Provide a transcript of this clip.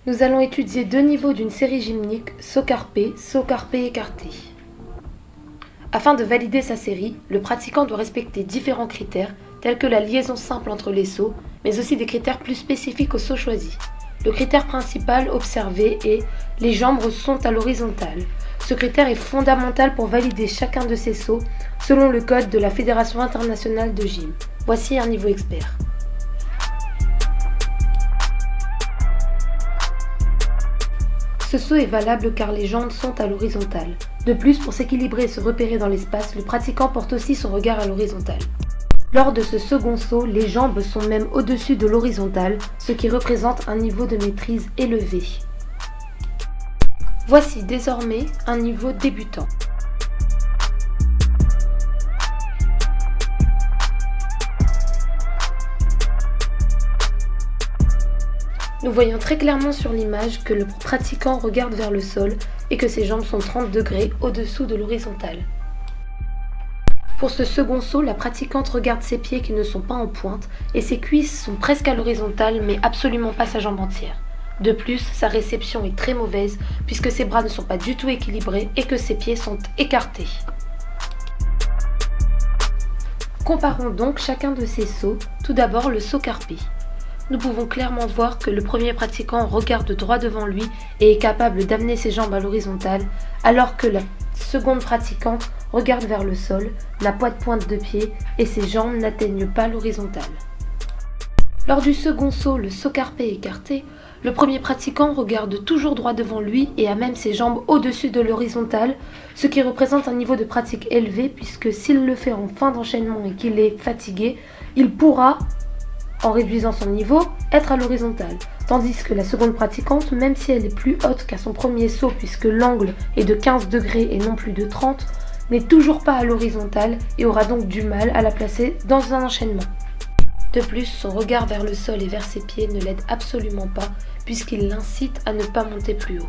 Nous allons étudier deux niveaux d'une série gymnique, saut carpé, écarté. Afin de valider sa série, le pratiquant doit respecter différents critères, tels que la liaison simple entre les sauts, mais aussi des critères plus spécifiques au saut choisi. Le critère principal observé est « les jambes sont à l'horizontale ». Ce critère est fondamental pour valider chacun de ces sauts, selon le code de la Fédération internationale de gym. Voici un niveau expert. Ce saut est valable car les jambes sont à l'horizontale. De plus, pour s'équilibrer et se repérer dans l'espace, le pratiquant porte aussi son regard à l'horizontale. Lors de ce second saut, les jambes sont même au-dessus de l'horizontale, ce qui représente un niveau de maîtrise élevé. Voici désormais un niveau débutant. Nous voyons très clairement sur l'image que le pratiquant regarde vers le sol et que ses jambes sont 30 degrés au-dessous de l'horizontale. Pour ce second saut, la pratiquante regarde ses pieds qui ne sont pas en pointe et ses cuisses sont presque à l'horizontale mais absolument pas sa jambe entière. De plus, sa réception est très mauvaise puisque ses bras ne sont pas du tout équilibrés et que ses pieds sont écartés. Comparons donc chacun de ces sauts. Tout d'abord le saut carpé. Nous pouvons clairement voir que le premier pratiquant regarde droit devant lui et est capable d'amener ses jambes à l'horizontale, alors que la seconde pratiquante regarde vers le sol, n'a pas de pointe de pied et ses jambes n'atteignent pas l'horizontale. Lors du second saut, le saut carpé écarté, le premier pratiquant regarde toujours droit devant lui et a même ses jambes au-dessus de l'horizontale, ce qui représente un niveau de pratique élevé puisque s'il le fait en fin d'enchaînement et qu'il est fatigué, il pourra, en réduisant son niveau, être à l'horizontale. Tandis que la seconde pratiquante, même si elle est plus haute qu'à son premier saut puisque l'angle est de 15 degrés et non plus de 30, n'est toujours pas à l'horizontale et aura donc du mal à la placer dans un enchaînement. De plus, son regard vers le sol et vers ses pieds ne l'aide absolument pas puisqu'il l'incite à ne pas monter plus haut.